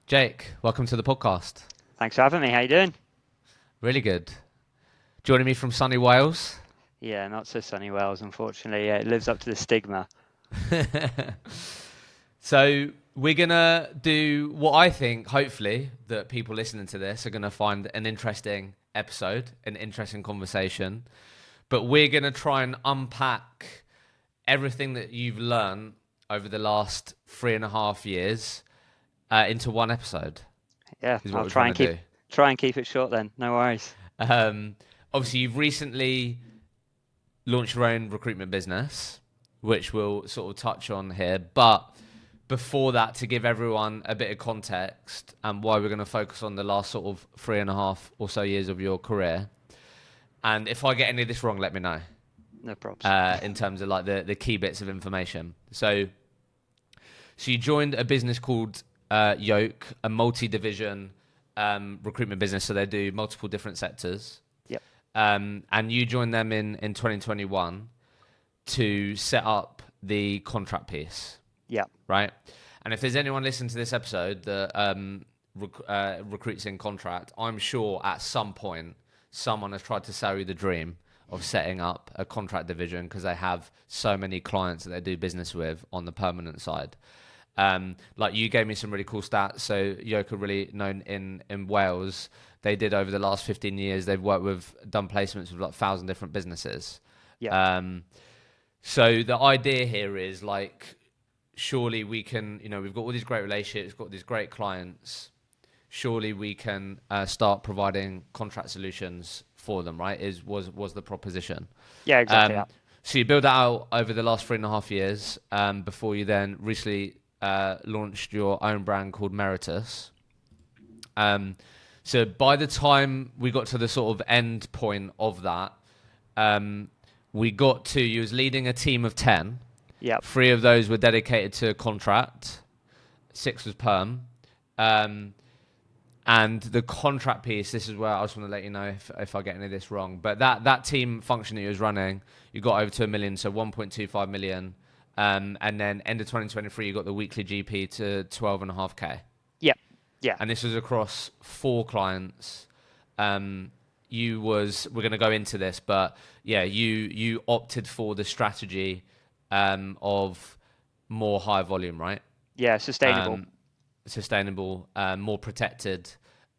Jake, welcome to the podcast. Thanks for having me. How you doing? Really good. Joining me from sunny Wales. Yeah, not so sunny Wales, unfortunately. Yeah, it lives up to the stigma. So we're going to do what I think, hopefully, that people listening to this are going to find an interesting episode, an interesting conversation. But we're going to try and unpack everything that you've learned over the last 3.5 years into one episode. Yeah, Is what I'll we're try trying and to keep do. try and keep it short then. No worries. Obviously, you've recently launched your own recruitment business, which we'll sort of touch on here. But before that, to give everyone a bit of context and why we're going to focus on the last sort of 3.5 or so years of your career. And if I get any of this wrong, let me know. No problems. In terms of like the key bits of information. So you joined a business called Yoke, a multi-division recruitment business. So they do multiple different sectors. Yep. And you joined them in 2021 to set up the contract piece. Yeah. Right. And if there's anyone listening to this episode that recruits in contract, I'm sure at some point someone has tried to sell you the dream of setting up a contract division because they have so many clients that they do business with on the permanent side. Like you gave me some really cool stats. So Yoke are really known in Wales. They did over the last 15 years. They've done placements with like 1,000 different businesses. Yeah. So the idea here is like, surely we can, we've got all these great relationships, got these great clients. Surely we can start providing contract solutions for them, right? Was the proposition. Yeah, exactly that. So you build that out over the last 3.5 years before you then recently launched your own brand called Meritus. So by the time we got to the sort of end point of that, you was leading a team of 10. Yeah. 3 of those were dedicated to contract. 6 was perm. And the contract piece, this is where I just want to let you know if I get any of this wrong. But that team function that you was running, you got over to 1 million, so 1.25 million. And then end of 2023, you got the weekly GP to 12.5K. Yeah. Yeah. And this was across 4 clients. We're going to go into this, but yeah, you opted for the strategy of more high volume, right? Yeah, sustainable. More protected,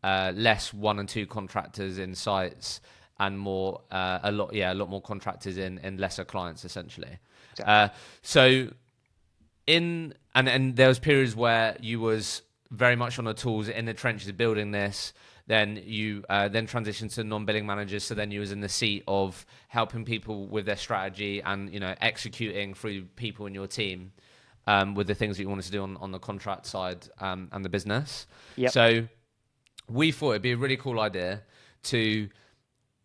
less 1 and 2 contractors in sites, and a lot more contractors in lesser clients essentially. Exactly. And there was periods where you was very much on the tools in the trenches building this. Then you then transitioned to non-billing managers. So then you was in the seat of helping people with their strategy and executing through people in your team with the things that you wanted to do on the contract side and the business. Yep. So we thought it'd be a really cool idea to,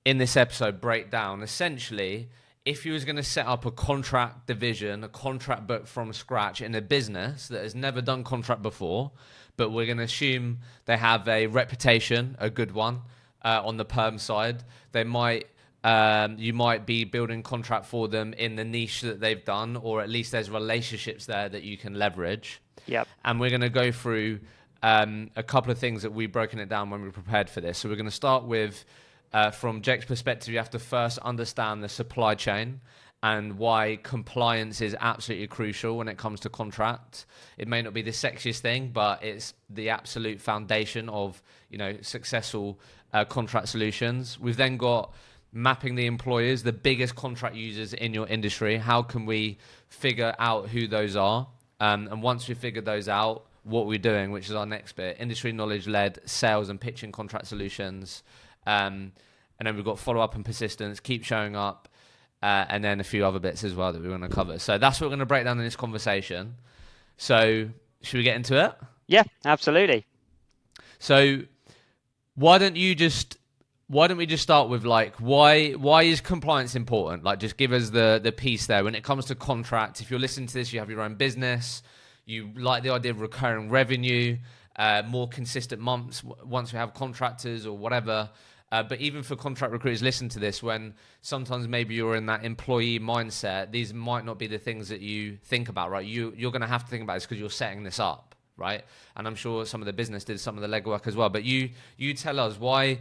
in this episode, break down essentially if you was going to set up a contract division, a contract book from scratch in a business that has never done contract before, but we're going to assume they have a reputation, a good one, on the perm side. You might be building contract for them in the niche that they've done, or at least there's relationships there that you can leverage. Yep. And we're going to go through a couple of things that we've broken it down when we prepared for this. So we're going to start with, from Jake's perspective, you have to first understand the supply chain and why compliance is absolutely crucial when it comes to contract. It may not be the sexiest thing, but it's the absolute foundation of successful contract solutions. We've then got mapping the employers, the biggest contract users in your industry. How can we figure out who those are? And once we figure those out, what we're doing, which is our next bit, industry knowledge-led sales and pitching contract solutions. And then we've got follow-up and persistence, keep showing up, and then a few other bits as well that we're going to cover. So that's what we're going to break down in this conversation. So should we get into it? Yeah, absolutely. So why don't we just start with like why is compliance important? Like just give us the piece there when it comes to contract. If you're listening to this, you have your own business, you like the idea of recurring revenue, more consistent months once we have contractors or whatever. But even for contract recruiters, listen to this when sometimes maybe you're in that employee mindset. These might not be the things that you think about, right? You're going to have to think about this because you're setting this up. right? And I'm sure some of the business did some of the legwork as well. But you tell us why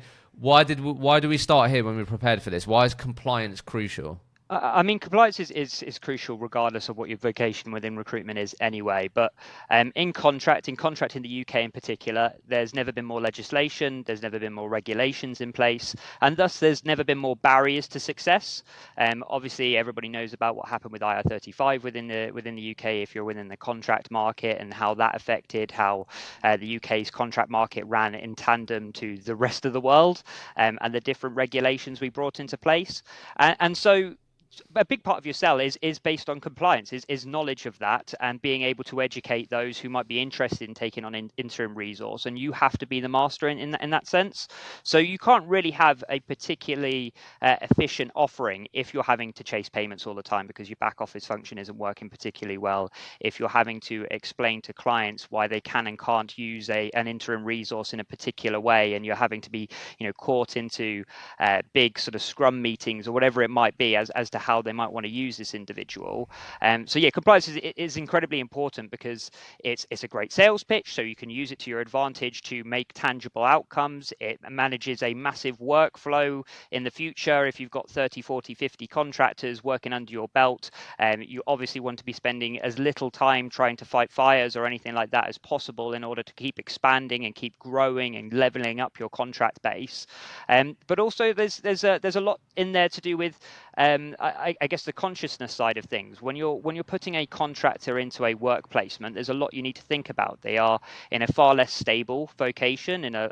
do we start here when we prepared for this? Why is compliance crucial? I mean, compliance is crucial regardless of what your vocation within recruitment is anyway. But in contract in the UK in particular, there's never been more legislation, there's never been more regulations in place, and thus there's never been more barriers to success. Obviously, everybody knows about what happened with IR35 within the UK if you're within the contract market, and how that affected how the UK's contract market ran in tandem to the rest of the world, and the different regulations we brought into place. And so a big part of your sell is based on compliance, is knowledge of that, and being able to educate those who might be interested in taking on interim resource. And you have to be the master in that sense. So you can't really have a particularly efficient offering if you're having to chase payments all the time because your back office function isn't working particularly well. If you're having to explain to clients why they can and can't use an interim resource in a particular way, and you're having to be caught into big sort of scrum meetings or whatever it might be as to how they might want to use this individual. So yeah, compliance is incredibly important because it's a great sales pitch, so you can use it to your advantage to make tangible outcomes. It manages a massive workflow in the future. If you've got 30, 40, 50 contractors working under your belt, you obviously want to be spending as little time trying to fight fires or anything like that as possible in order to keep expanding and keep growing and leveling up your contract base. But also there's a lot in there to do with I guess the consciousness side of things. When you're putting a contractor into a work placement, there's a lot you need to think about. They are in a far less stable vocation, in a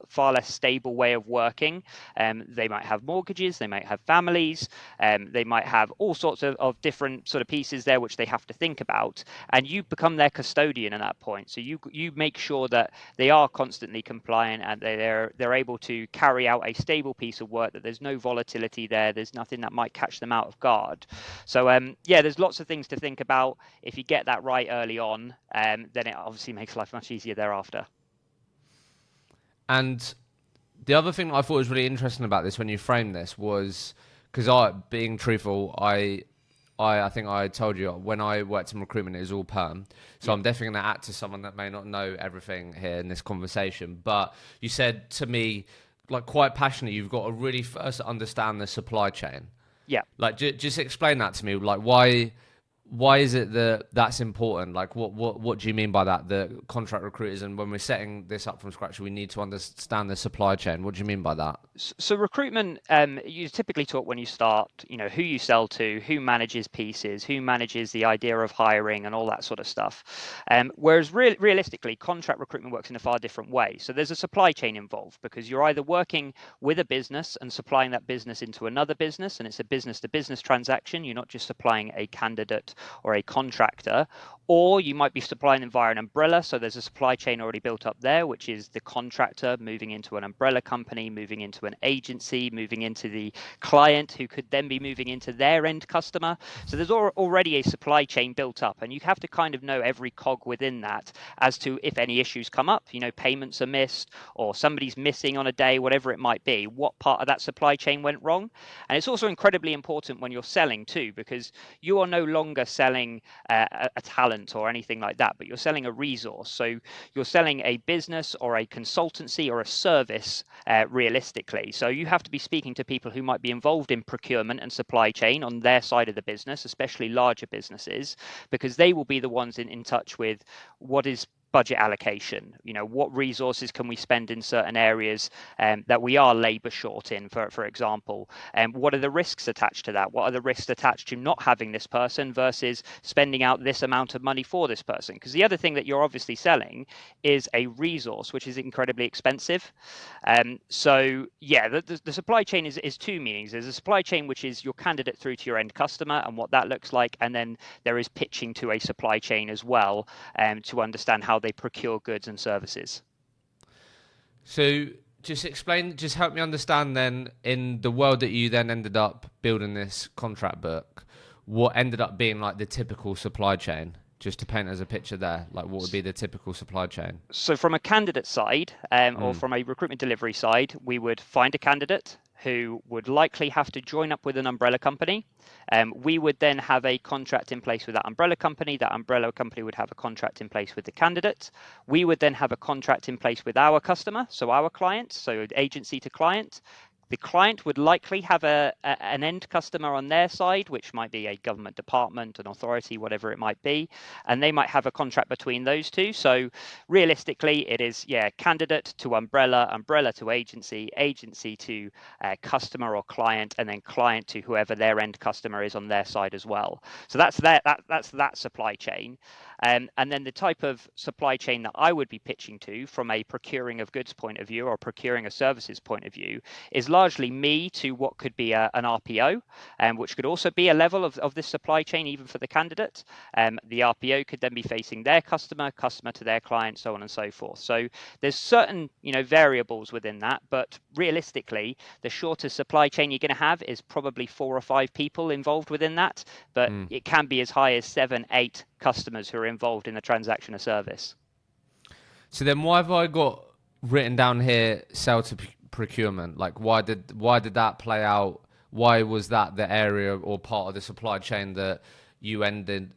far less stable way of working. They might have mortgages, they might have families, they might have all sorts of different sort of pieces there which they have to think about, and you become their custodian at that point. So you make sure that they are constantly compliant and they're able to carry out a stable piece of work, that there's no volatility there's nothing that might catch them out of guard. So yeah, there's lots of things to think about. If you get that right early on, then it obviously makes life much easier thereafter. And the other thing I thought was really interesting about this when you framed this was, because being truthful, I think I told you when I worked in recruitment, it was all perm. So I'm definitely going to add to someone that may not know everything here in this conversation. But you said to me, like quite passionately, you've got to really first understand the supply chain. Yeah. Like just explain that to me. Like why is it that's important? Like what do you mean by that? The contract recruiters, and when we're setting this up from scratch, we need to understand the supply chain. What do you mean by that? So recruitment, you typically talk when you start, who you sell to, who manages pieces, who manages the idea of hiring and all that sort of stuff. Whereas realistically, contract recruitment works in a far different way. So there's a supply chain involved because you're either working with a business and supplying that business into another business, and it's a business to business transaction. You're not just supplying a candidate or a contractor, or you might be supplying them via an umbrella. So there's a supply chain already built up there, which is the contractor moving into an umbrella company, moving into an agency, moving into the client, who could then be moving into their end customer. So there's already a supply chain built up, and you have to kind of know every cog within that as to if any issues come up, payments are missed or somebody's missing on a day, whatever it might be, what part of that supply chain went wrong. And it's also incredibly important when you're selling too, because you are no longer selling a talent or anything like that, but you're selling a resource. So you're selling a business or a consultancy or a service realistically. So you have to be speaking to people who might be involved in procurement and supply chain on their side of the business, especially larger businesses, because they will be the ones in touch with what is budget allocation, what resources can we spend in certain areas that we are labor short in, for example, and what are the risks attached to that? What are the risks attached to not having this person versus spending out this amount of money for this person? Because the other thing that you're obviously selling is a resource which is incredibly expensive. So yeah, the supply chain is two meanings. There's a supply chain which is your candidate through to your end customer and what that looks like, and then there is pitching to a supply chain as well, to understand how they procure goods and services. So just help me understand then, in the world that you then ended up building this contract book, what ended up being like the typical supply chain? Just to paint as a picture there, like what would be the typical supply chain? So from a candidate side, or from a recruitment delivery side, we would find a candidate. who would likely have to join up with an umbrella company. We would then have a contract in place with that umbrella company. That umbrella company would have a contract in place with the candidate. We would then have a contract in place with our customer, so our client, so agency to client. The client would likely have an end customer on their side, which might be a government department, an authority, whatever it might be, and they might have a contract between those two. So realistically, it is, candidate to umbrella, umbrella to agency, agency to customer or client, and then client to whoever their end customer is on their side as well. So that's that supply chain. And then the type of supply chain that I would be pitching to from a procuring of goods point of view or procuring a services point of view is largely me to what could be an RPO, which could also be a level of this supply chain even for the candidate. The RPO could then be facing their customer, customer to their client, so on and so forth. So there's certain variables within that, but realistically, the shortest supply chain you're going to have is probably 4 or 5 people involved within that, but it can be as high as 7, 8 customers who are involved in the transaction or service. So then why have I got written down here sell to procurement? Like why did that play out? Why was that the area or part of the supply chain that you ended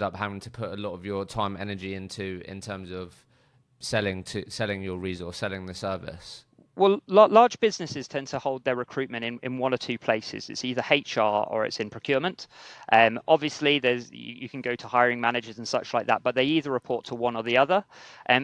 up having to put a lot of your time, energy into in terms of selling your resource, selling the service? Well, large businesses tend to hold their recruitment in 1 or 2 places. It's either HR or it's in procurement. Obviously, you can go to hiring managers and such like that, but they either report to one or the other.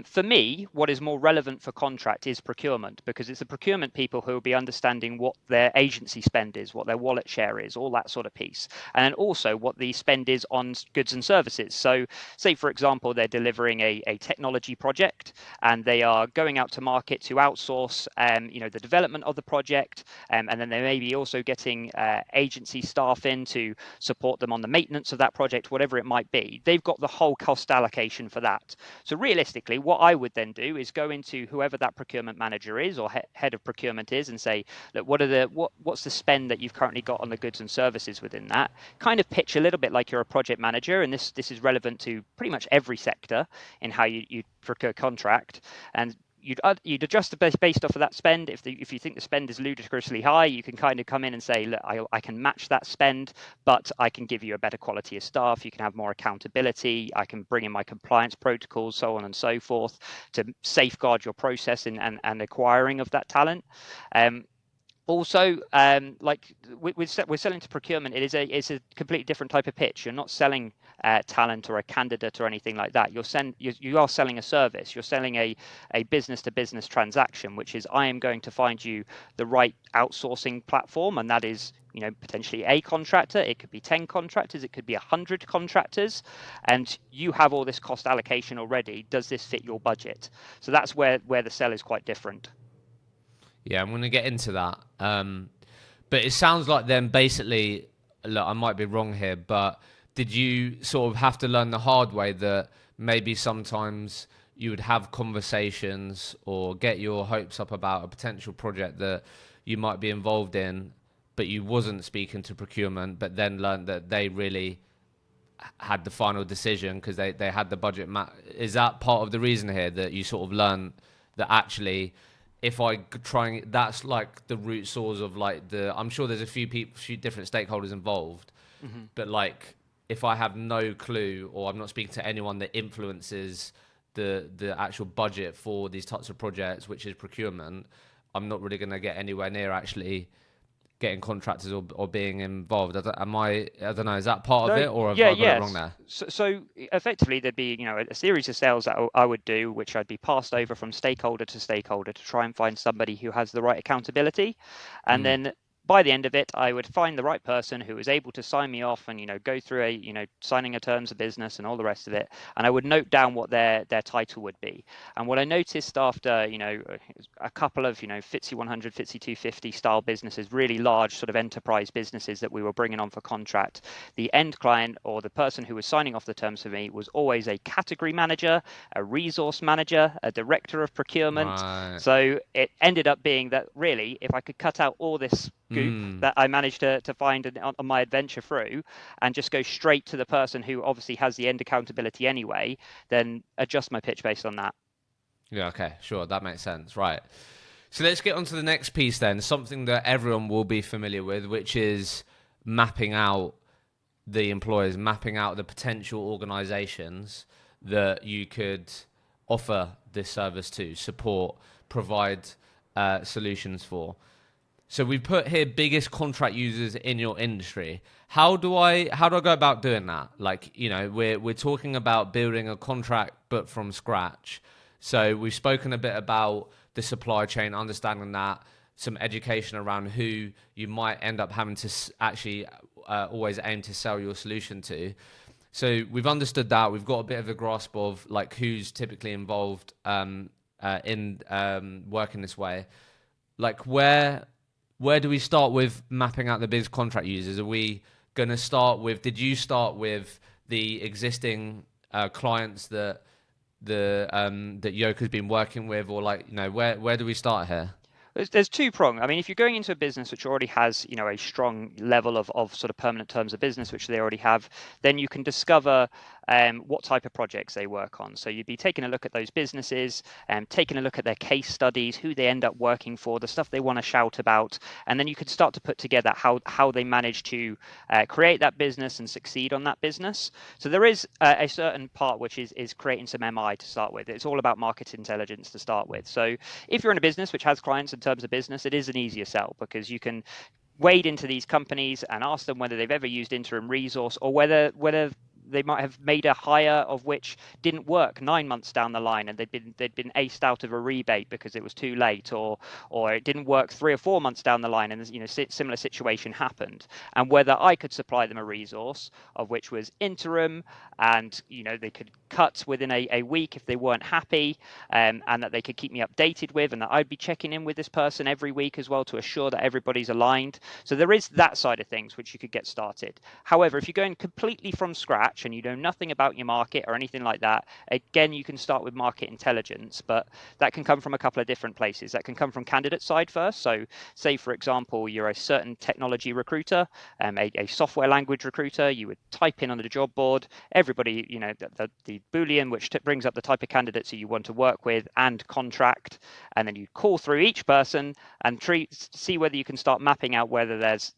For me, what is more relevant for contract is procurement, because it's the procurement people who will be understanding what their agency spend is, what their wallet share is, all that sort of piece, and then also what the spend is on goods and services. So, say for example, they're delivering a technology project and they are going out to market to outsource the development of the project, and then they may be also getting agency staff in to support them on the maintenance of that project, whatever it might be. They've got the whole cost allocation for that. So realistically, what I would then do is go into whoever that procurement manager is or head of procurement is and say, look, what's the spend that you've currently got on the goods and services within that? Kind of pitch a little bit like you're a project manager, and this is relevant to pretty much every sector in how you procure contract. And you'd adjust the based off of that spend. If you think the spend is ludicrously high, you can kind of come in and say, look, I can match that spend, but I can give you a better quality of staff. You can have more accountability. I can bring in my compliance protocols, so on and so forth, to safeguard your process and acquiring of that talent. Also, like we're selling to procurement, it's a completely different type of pitch. You're not selling talent or a candidate or anything like that. You are selling a service. You're selling a business to business transaction, which is I am going to find you the right outsourcing platform, and that is potentially a contractor. It could be 10 contractors. It could be 100 contractors, and you have all this cost allocation already. Does this fit your budget? So that's where the sell is quite different. Yeah, I'm going to get into that. But it sounds like then basically, look, I might be wrong here, but did you sort of have to learn the hard way that maybe sometimes you would have conversations or get your hopes up about a potential project that you might be involved in, but you wasn't speaking to procurement, but then learned that they really had the final decision because they had the budget. Is that part of the reason here that you sort of learned that actually, if I try, that's like the root source of like I'm sure there's a few different stakeholders involved, but like if I have no clue or I'm not speaking to anyone that influences the actual budget for these types of projects, which is procurement, I'm not really going to get anywhere near actually getting contractors or being involved. I don't know, is that part of it, or have I got it wrong there? So effectively there'd be a series of sales that I would do, which I'd be passed over from stakeholder to stakeholder to try and find somebody who has the right accountability, and then by the end of it, I would find the right person who was able to sign me off and go through signing a terms of business and all the rest of it, and I would note down what their title would be. And what I noticed after a couple of FTSE 100, FTSE 250 style businesses, really large sort of enterprise businesses that we were bringing on for contract, the end client or the person who was signing off the terms for me was always a category manager, a resource manager, a director of procurement. Right. So it ended up being that really, if I could cut out all this goop that I managed to find on my adventure through and just go straight to the person who obviously has the end accountability anyway, then adjust my pitch based on that. Yeah, okay, sure, that makes sense, right. So let's get on to the next piece then, something that everyone will be familiar with, which is mapping out the employers, mapping out the potential organizations that you could offer this service to, support, provide solutions for. So we put here biggest contract users in your industry. How do I go about doing that? Like, we're talking about building a contract but from scratch. So we've spoken a bit about the supply chain, understanding that, some education around who you might end up having to actually always aim to sell your solution to. So we've understood that. We've got a bit of a grasp of like who's typically involved in working this way. Like where do we start with mapping out the biggest contract users? Are we going to start with? Did you start with the existing clients that that Yoko's been working with, or where do we start here? There's two prong. I mean, if you're going into a business which already has, a strong level of sort of permanent terms of business, which they already have, then you can discover what type of projects they work on. So you'd be taking a look at those businesses, taking a look at their case studies, who they end up working for, the stuff they want to shout about, and then you could start to put together how they manage to create that business and succeed on that business. So there is a certain part which is creating some MI to start with. It's all about market intelligence to start with. So if you're in a business which has clients in terms of business, it is an easier sell because you can wade into these companies and ask them whether they've ever used interim resource or whether they might have made a hire of which didn't work 9 months down the line and they'd been aced out of a rebate because it was too late, or it didn't work 3 or 4 months down the line and similar situation happened, and whether I could supply them a resource of which was interim and they could cut within a week if they weren't happy, and that they could keep me updated with, and that I'd be checking in with this person every week as well to assure that everybody's aligned. So there is that side of things which you could get started. However, if you're going completely from scratch and you know nothing about your market or anything like that, again, you can start with market intelligence, but that can come from a couple of different places. That can come from candidate side first. So say, for example, you're a certain technology recruiter, a software language recruiter, you would type in on the job board, everybody, the Boolean, which brings up the type of candidates that you want to work with and contract, and then you call through each person and see whether you can start mapping out whether there's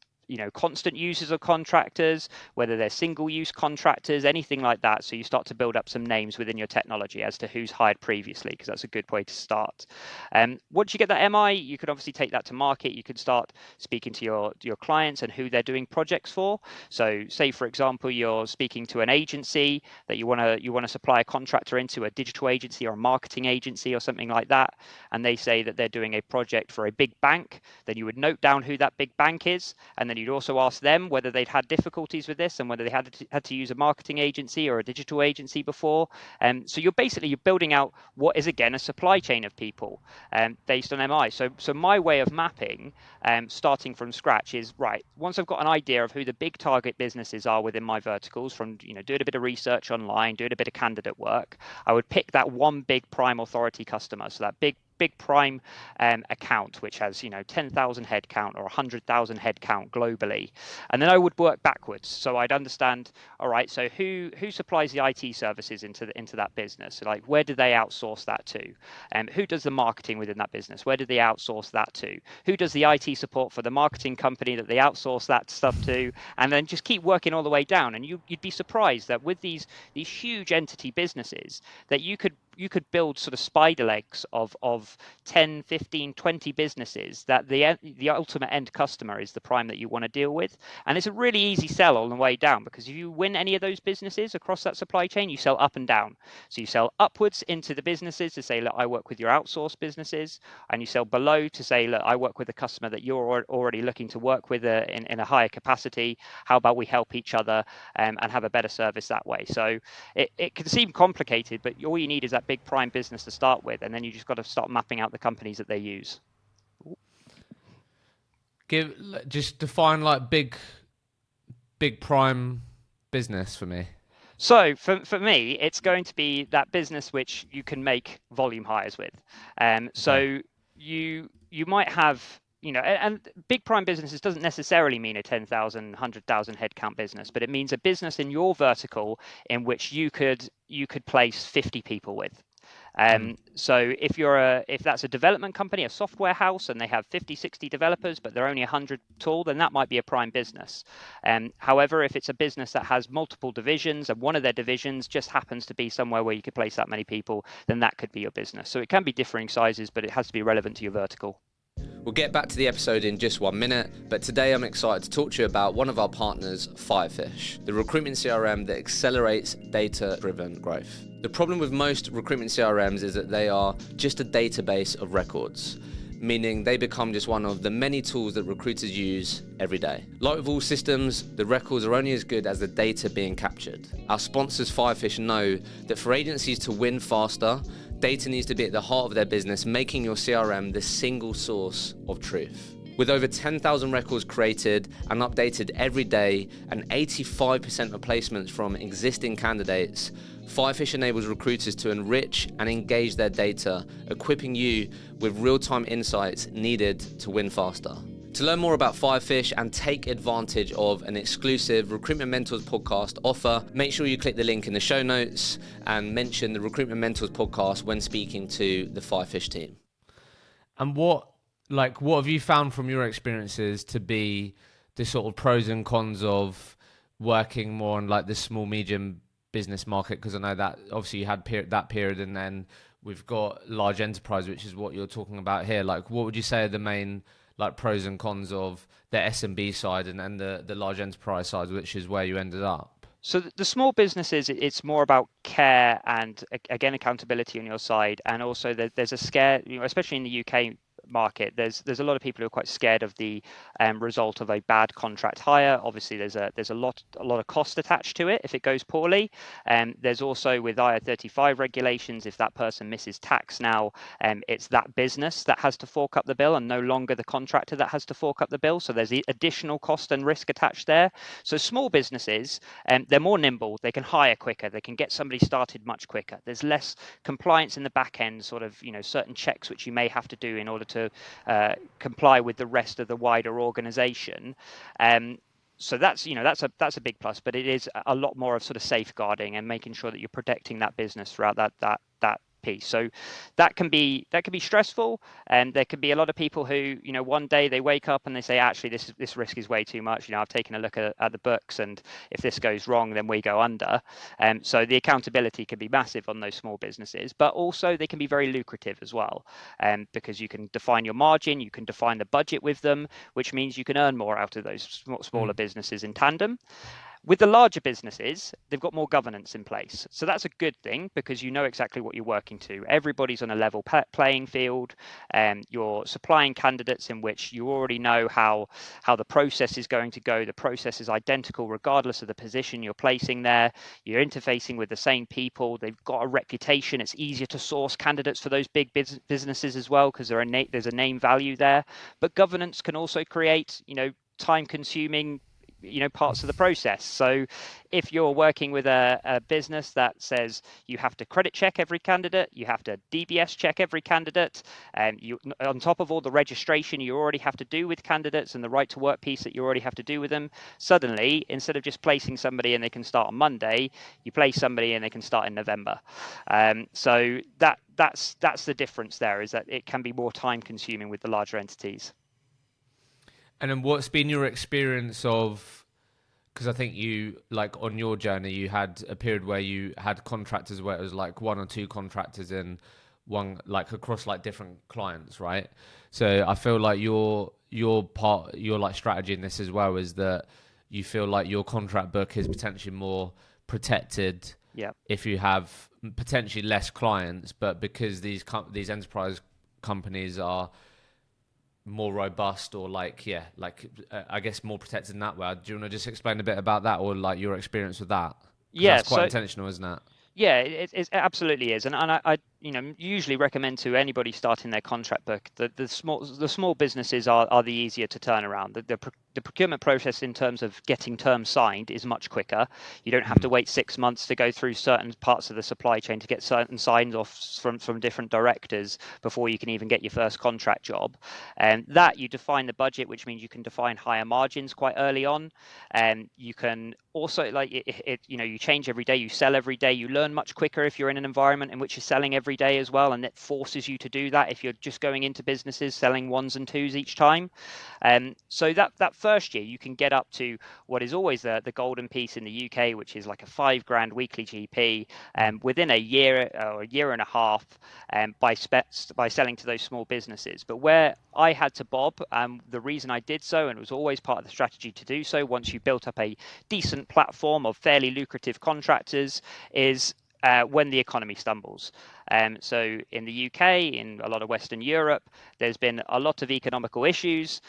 constant users of contractors, whether they're single-use contractors, anything like that. So you start to build up some names within your technology as to who's hired previously, because that's a good way to start. Once you get that MI, you could obviously take that to market. You could start speaking to your clients and who they're doing projects for. So say, for example, you're speaking to an agency that you want to supply a contractor into, a digital agency or a marketing agency or something like that, and they say that they're doing a project for a big bank. Then you would note down who that big bank is, and then you'd also ask them whether they'd had difficulties with this and whether they had to use a marketing agency or a digital agency before. So you're building out what is, again, a supply chain of people based on MI. So my way of mapping, starting from scratch, is right. Once I've got an idea of who the big target businesses are within my verticals, from doing a bit of research online, doing a bit of candidate work, I would pick that one big prime authority customer. So that big prime account which has 10,000 head count or 100,000 head count globally, and then I would work backwards. So I'd understand, all right, so who supplies the IT services into that business? So like, where do they outsource that to? Who does the marketing within that business? Where do they outsource that to? Who does the IT support for the marketing company that they outsource that stuff to? And then just keep working all the way down, and you'd be surprised that with these huge entity businesses that you could build sort of spider legs of 10, 15, 20 businesses that the ultimate end customer is the prime that you want to deal with. And it's a really easy sell on the way down, because if you win any of those businesses across that supply chain, you sell up and down. So you sell upwards into the businesses to say, look, I work with your outsourced businesses, and you sell below to say, look, I work with a customer that you're already looking to work with in a higher capacity. How about we help each other and have a better service that way? So it can seem complicated, but all you need is that big prime business to start with, and then you just got to start mapping out the companies that they use. Just define like big prime business for me. So for me, it's going to be that business which you can make volume hires with. So you might have, and big prime businesses doesn't necessarily mean a 10,000, 100,000 headcount business, but it means a business in your vertical in which you could place 50 people with. So if that's a development company, a software house, and they have 50, 60 developers, but they're only 100 tall, then that might be a prime business. However, if it's a business that has multiple divisions and one of their divisions just happens to be somewhere where you could place that many people, then that could be your business. So it can be differing sizes, but it has to be relevant to your vertical. We'll get back to the episode in just 1 minute, but today I'm excited to talk to you about one of our partners, Firefish, the recruitment CRM that accelerates data-driven growth. The problem with most recruitment CRMs is that they are just a database of records, meaning they become just one of the many tools that recruiters use every day. Like with all systems, the records are only as good as the data being captured. Our sponsors, Firefish, know that for agencies to win faster, data needs to be at the heart of their business, making your CRM the single source of truth. With over 10,000 records created and updated every day and 85% replacements from existing candidates, Firefish enables recruiters to enrich and engage their data, equipping you with real-time insights needed to win faster. To learn more about Firefish and take advantage of an exclusive Recruitment Mentors podcast offer, make sure you click the link in the show notes and mention the Recruitment Mentors podcast when speaking to the Firefish team. And what have you found from your experiences to be the sort of pros and cons of working more on like the small, medium business market? Because I know that obviously you had that period, and then we've got large enterprise, which is what you're talking about here. Like, what would you say are the main pros and cons of the SMB side and the large enterprise side, which is where you ended up? So the small businesses, it's more about care and, again, accountability on your side. And also there's a scare, especially in the UK market, there's a lot of people who are quite scared of the result of a bad contract hire. Obviously there's a lot of cost attached to it if it goes poorly. There's also, with IR35 regulations, if that person misses tax now, it's that business that has to fork up the bill and no longer the contractor that has to fork up the bill. So there's the additional cost and risk attached there. So small businesses, they're more nimble, they can hire quicker, they can get somebody started much quicker. There's less compliance in the back end, sort of, certain checks which you may have to do in order to comply with the rest of the wider organization. So that's a big plus, but it is a lot more of sort of safeguarding and making sure that you're protecting that business throughout that piece. So that can be stressful, and there could be a lot of people who, one day they wake up and they say, actually this risk is way too much. I've taken a look at the books, and if this goes wrong, then we go under. So the accountability can be massive on those small businesses, but also they can be very lucrative as well, because you can define your margin, you can define the budget with them, which means you can earn more out of those smaller businesses in tandem. With the larger businesses, they've got more governance in place. So that's a good thing, because you know exactly what you're working to. Everybody's on a level playing field. You're supplying candidates in which you already know how the process is going to go. The process is identical regardless of the position you're placing there. You're interfacing with the same people. They've got a reputation. It's easier to source candidates for those big businesses as well, because there's a name value there. But governance can also create, time-consuming parts of the process. So if you're working with a business that says you have to credit check every candidate, you have to DBS check every candidate, and you, on top of all the registration you already have to do with candidates and the right to work piece that you already have to do with them, suddenly, instead of just placing somebody and they can start on Monday, you place somebody and they can start in November. So that's the difference there, is that it can be more time consuming with the larger entities. And then what's been your experience of, because I think you, on your journey, you had a period where you had contractors where it was one or two contractors in one, across different clients, right? So I feel like your strategy in this as well is that you feel like your contract book is potentially more protected. Yeah. If you have potentially less clients, but because these enterprise companies are more robust, or I guess more protected in that way. Do you want to just explain a bit about that, or your experience with that? Yeah, that's quite intentional, isn't it? Yeah, it absolutely is, and I usually recommend to anybody starting their contract book that the small businesses are the easier to turn around. The procurement process in terms of getting terms signed is much quicker. You don't have to wait 6 months to go through certain parts of the supply chain to get certain signs off from different directors before you can even get your first contract job. And that you define the budget, which means you can define higher margins quite early on, and you can also you change every day, you sell every day, you learn much quicker if you're in an environment in which you're selling every every day as well, and it forces you to do that if you're just going into businesses selling ones and twos each time. So that first year you can get up to what is always the golden piece in the UK, which is like a £5,000 weekly GP within a year or a year and a half by selling to those small businesses. But where I had to bob, the reason I did so, and it was always part of the strategy to do so once you built up a decent platform of fairly lucrative contractors, is when the economy stumbles. So in the UK, in a lot of Western Europe, there's been a lot of economical issues,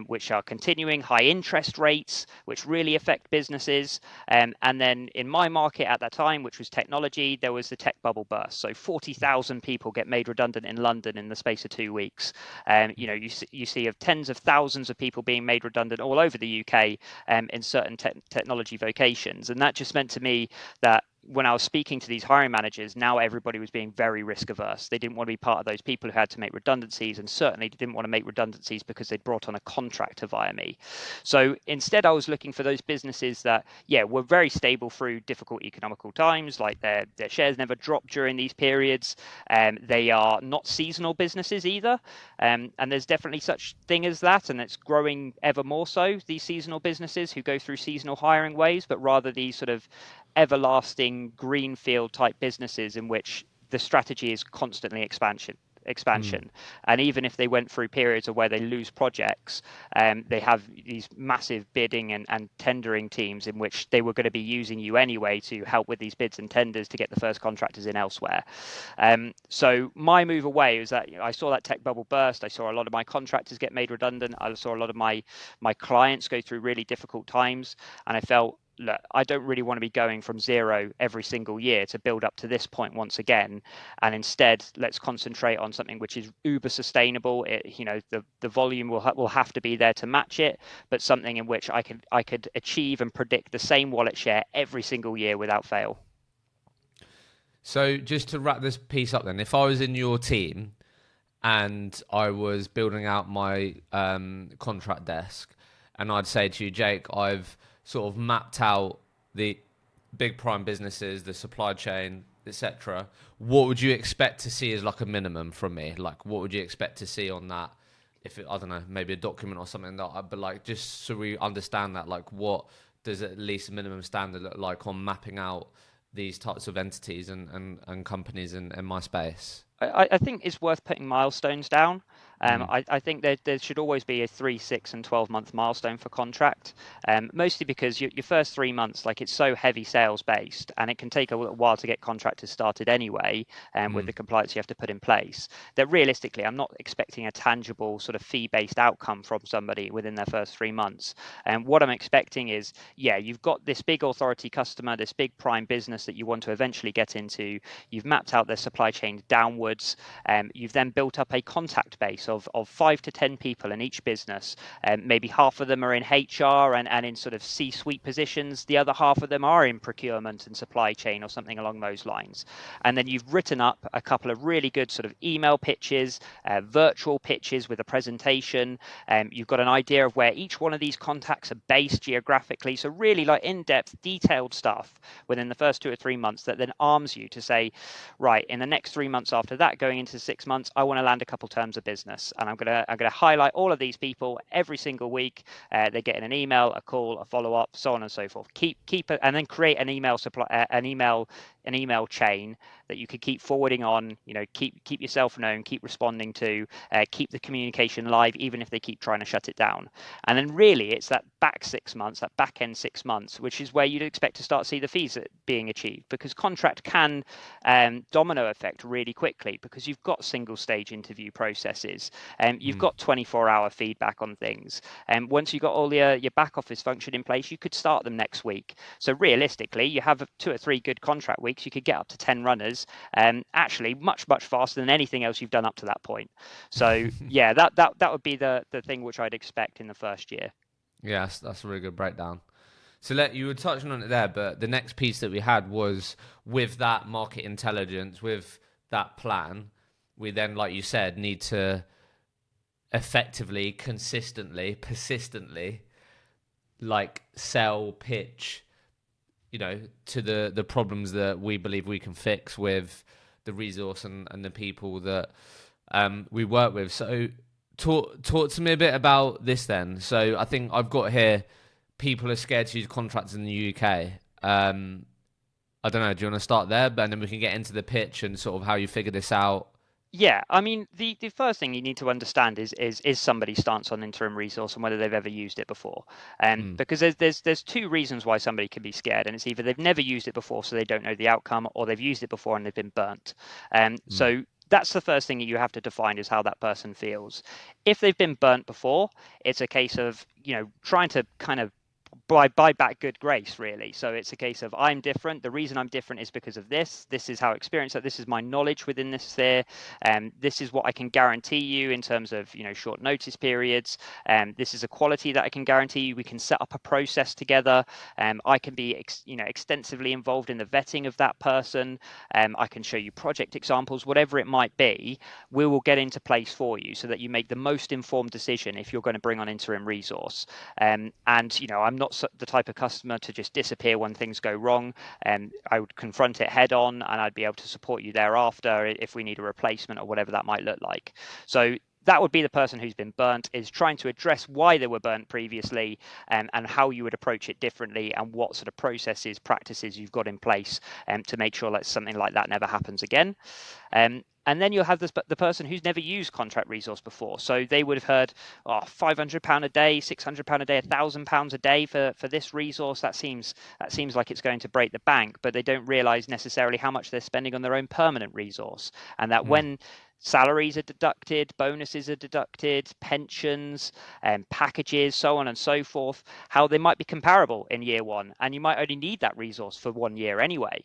which are continuing, high interest rates, which really affect businesses. And then in my market at that time, which was technology, there was the tech bubble burst. So 40,000 people get made redundant in London in the space of 2 weeks. You see of tens of thousands of people being made redundant all over the UK in certain technology vocations. And that just meant to me that when I was speaking to these hiring managers, now everybody was being very risk averse. They didn't want to be part of those people who had to make redundancies, and certainly didn't want to make redundancies because they'd brought on a contractor via me. So instead, I was looking for those businesses that, were very stable through difficult economical times, like their shares never dropped during these periods. They are not seasonal businesses either. And there's definitely such thing as that, and it's growing ever more so, these seasonal businesses who go through seasonal hiring waves, but rather these sort of everlasting greenfield type businesses in which the strategy is constantly expansion. And even if they went through periods of where they lose projects, they have these massive bidding and tendering teams in which they were going to be using you anyway to help with these bids and tenders to get the first contractors in elsewhere. So my move away was that I saw that tech bubble burst. I saw a lot of my contractors get made redundant. I saw a lot of my clients go through really difficult times, and I felt, look, I don't really want to be going from zero every single year to build up to this point once again. And instead, let's concentrate on something which is uber sustainable. The volume will have to be there to match it, but something in which I could achieve and predict the same wallet share every single year without fail. So just to wrap this piece up then, if I was in your team and I was building out my contract desk, and I'd say to you, Jake, I've sort of mapped out the big prime businesses, the supply chain, etc. What would you expect to see as like a minimum from me? Like, what would you expect to see on that? If I don't know, maybe a document or something but like, just so we understand that, like, what does at least a minimum standard look like on mapping out these types of entities and companies in my space? I think it's worth putting milestones down. I think there should always be a 3, 6, and 12-month milestone for contract, mostly because your first 3 months, like, it's so heavy sales based, and it can take a while to get contractors started anyway, with the compliance you have to put in place, that realistically I'm not expecting a tangible sort of fee-based outcome from somebody within their first 3 months. And what I'm expecting is, you've got this big authority customer, this big prime business that you want to eventually get into. You've mapped out their supply chain downwards. You've then built up a contact base of 5 to 10 people in each business. Maybe half of them are in HR and in sort of C-suite positions. The other half of them are in procurement and supply chain or something along those lines. And then you've written up a couple of really good sort of email pitches, virtual pitches with a presentation. You've got an idea of where each one of these contacts are based geographically. So really, like, in-depth, detailed stuff within the first 2 or 3 months that then arms you to say, right, in the next 3 months after that, going into 6 months, I want to land a couple terms of business, and I'm gonna highlight all of these people every single week. They're getting an email, a call, a follow up, so on and so forth. Keep it, and then create an email chain that you could keep forwarding on. Keep yourself known, keep responding to, keep the communication live, even if they keep trying to shut it down. And then really, it's that back 6 months, that back end 6 months, which is where you'd expect to start to see the fees being achieved, because contract can domino effect really quickly, because you've got single stage interview processes, and you've got 24-hour feedback on things. And once you've got all your back office function in place, you could start them next week. So realistically, you have 2 or 3 good contract weeks, you could get up to 10 runners, actually much faster than anything else you've done up to that point. So that would be the thing which I'd expect in the first year. Yes, that's a really good breakdown. So you were touching on it there, but the next piece that we had was, with that market intelligence, with that plan, we then, like you said, need to effectively, consistently, persistently, like, sell, pitch, to the problems that we believe we can fix with the resource and the people that we work with. So talk to me a bit about this then. So I think I've got here, people are scared to use contracts in the UK. I don't know, do you want to start there? And then we can get into the pitch and sort of how you figure this out. Yeah, I mean, the first thing you need to understand is somebody's stance on interim resource and whether they've ever used it before. Because there's two reasons why somebody can be scared, and it's either they've never used it before, so they don't know the outcome, or they've used it before and they've been burnt. So that's the first thing that you have to define, is how that person feels. If they've been burnt before, it's a case of, trying to kind of buy back good grace, really. So it's a case of, I'm different. The reason I'm different is because of this. This is how I experience it. This is my knowledge within this sphere. This is what I can guarantee you in terms of, short notice periods. This is a quality that I can guarantee you. We can set up a process together. I can be, extensively involved in the vetting of that person. I can show you project examples, whatever it might be. We will get into place for you so that you make the most informed decision if you're going to bring on interim resource. And I'm not the type of customer to just disappear when things go wrong. I would confront it head on, and I'd be able to support you thereafter if we need a replacement or whatever that might look like. So that would be the person who's been burnt, is trying to address why they were burnt previously, and how you would approach it differently, and what sort of processes, practices you've got in place to make sure that something like that never happens again. And then you'll have the person who's never used contract resource before. So they would have heard, £500 a day, £600 a day, £1,000 a day for this resource. That seems like it's going to break the bank, but they don't realise necessarily how much they're spending on their own permanent resource. And that when salaries are deducted, bonuses are deducted, pensions, packages, so on and so forth, how they might be comparable in year one, and you might only need that resource for 1 year anyway.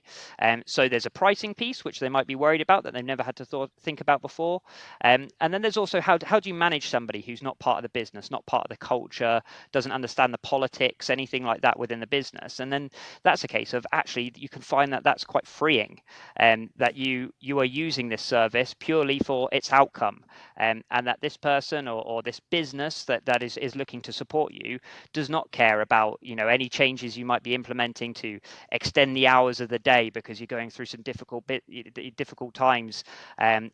So there's a pricing piece which they might be worried about, that they've never had to think about before. And then there's also how do you manage somebody who's not part of the business, not part of the culture, doesn't understand the politics, anything like that within the business. And then that's a case of, actually, you can find that that's quite freeing, that you are using this service purely for its outcome, and that this person or this business that is looking to support you does not care about any changes you might be implementing to extend the hours of the day because you're going through some difficult times,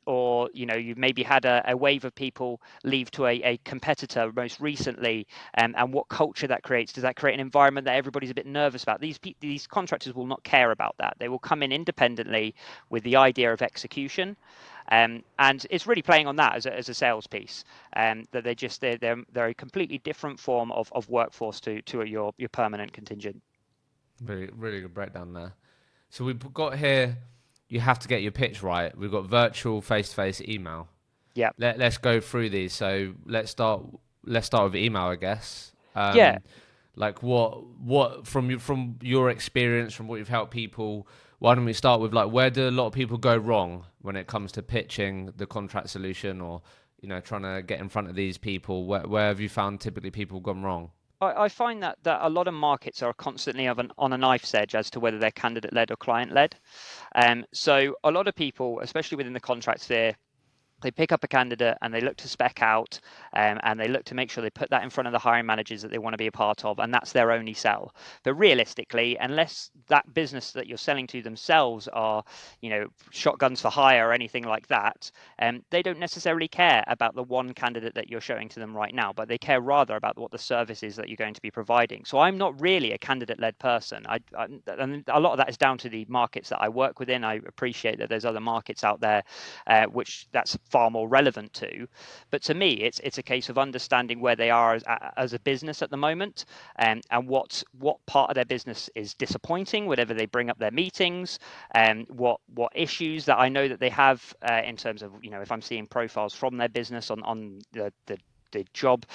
or you've maybe had a wave of people leave to a competitor most recently, and what culture that creates. Does that create an environment that everybody's a bit nervous about? These contractors will not care about that. They will come in independently with the idea of execution. And it's really playing on that as a sales piece, that they're a completely different form of workforce to your permanent contingent. Really, really good breakdown there. So we've got here, you have to get your pitch right. We've got virtual, face-to-face, email. Yeah. Let's go through these. So let's start with email, I guess. Yeah. Like what from your experience, from what you've helped people, why don't we start with, like, where do a lot of people go wrong when it comes to pitching the contract solution, or trying to get in front of these people? Where have you found typically people gone wrong? I find that a lot of markets are constantly on a knife's edge as to whether they're candidate-led or client-led. So a lot of people, especially within the contract sphere, they pick up a candidate and they look to spec out, and they look to make sure they put that in front of the hiring managers that they want to be a part of, and that's their only sell. But realistically, unless that business that you're selling to themselves are, shotguns for hire or anything like that, they don't necessarily care about the one candidate that you're showing to them right now, but they care rather about what the service is that you're going to be providing. So I'm not really a candidate-led person. And a lot of that is down to the markets that I work within. I appreciate that there's other markets out there which that's far more relevant to, but to me it's a case of understanding where they are as a business at the moment, and what part of their business is disappointing whenever they bring up their meetings, and what issues that I know that they have in terms of, if I'm seeing profiles from their business on the job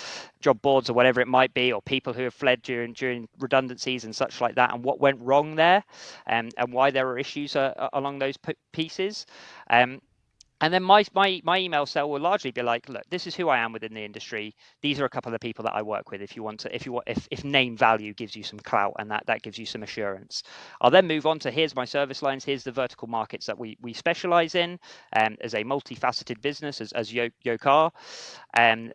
boards or whatever it might be, or people who have fled during redundancies and such like that, and what went wrong there, and why there are issues along those pieces. And then my email cell will largely be like, look, this is who I am within the industry. These are a couple of the people that I work with. If name value gives you some clout, and that gives you some assurance, I'll then move on to, here's my service lines. Here's the vertical markets that we specialize in, as a multifaceted business as Yoke are.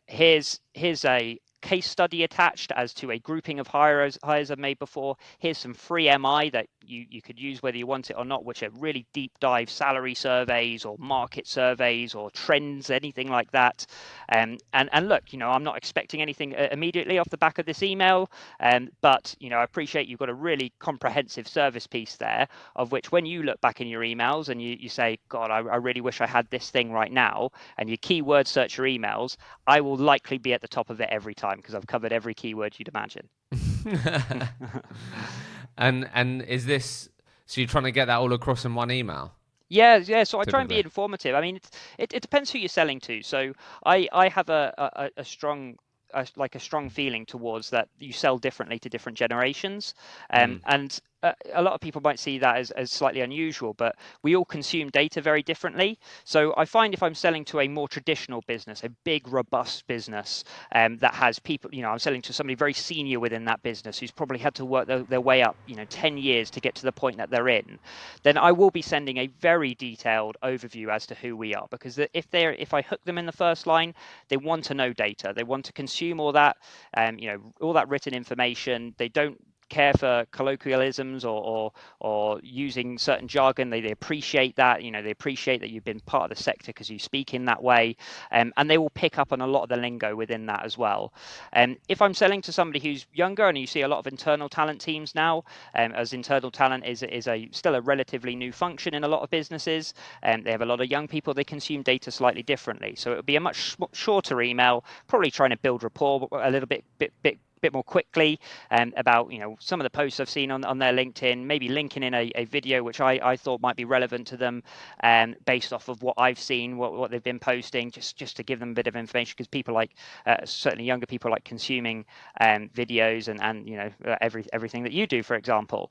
Here's a case study attached as to a grouping of hires I've made before. Here's some free MI that you could use whether you want it or not, which are really deep dive salary surveys or market surveys or trends, anything like that. And look, I'm not expecting anything immediately off the back of this email, but I appreciate you've got a really comprehensive service piece there, of which when you look back in your emails and you say, God, I really wish I had this thing right now, and you keyword search your emails, I will likely be at the top of it every time because I've covered every keyword you'd imagine. And is this, so you're trying to get that all across in one email? Yeah. So I try and be Typically. informative. I mean, it depends who you're selling to. So I have a strong like a strong feeling towards that you sell differently to different generations, and a lot of people might see that as slightly unusual, but we all consume data very differently. So I find if I'm selling to a more traditional business, a big, robust business that has people, I'm selling to somebody very senior within that business who's probably had to work their way up, 10 years to get to the point that they're in, then I will be sending a very detailed overview as to who we are. Because if I hook them in the first line, they want to know data. They want to consume all that, all that written information. They don't care for colloquialisms or using certain jargon. They appreciate that. They appreciate that you've been part of the sector because you speak in that way, and they will pick up on a lot of the lingo within that as well. If I'm selling to somebody who's younger, and you see a lot of internal talent teams now, as internal talent is still a relatively new function in a lot of businesses, and they have a lot of young people, they consume data slightly differently. So it would be a much shorter email, probably trying to build rapport a little bit more quickly, about some of the posts I've seen on their LinkedIn, maybe linking in a video which I thought might be relevant to them, based off of what I've seen, what they've been posting, just to give them a bit of information, because people like certainly younger people like consuming videos and everything that you do, for example.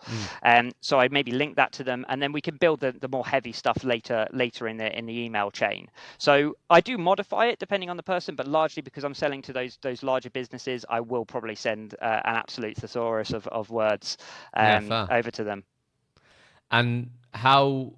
So I'd maybe link that to them, and then we can build the more heavy stuff later in the email chain. So I do modify it depending on the person, but largely because I'm selling to those larger businesses, I will probably send an absolute thesaurus of words over to them. And how,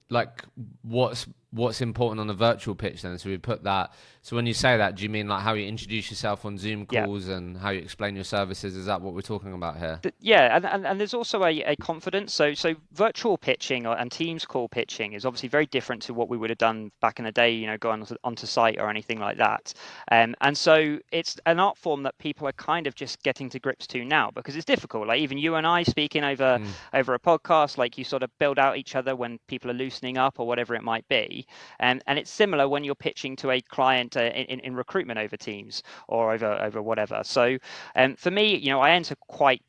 like, what's important on a virtual pitch then? So we put that. So when you say that, do you mean like how you introduce yourself on Zoom calls and how you explain your services? Is that what we're talking about here? Yeah, and there's also a confidence. So virtual pitching and Teams call pitching is obviously very different to what we would have done back in the day, going onto site or anything like that. And so it's an art form that people are kind of just getting to grips to now, because it's difficult. Like even you and I speaking over a podcast, like you sort of build out each other when people are loosening up or whatever it might be. And it's similar when you're pitching to a client in recruitment over Teams or over whatever. So for me, I enter quite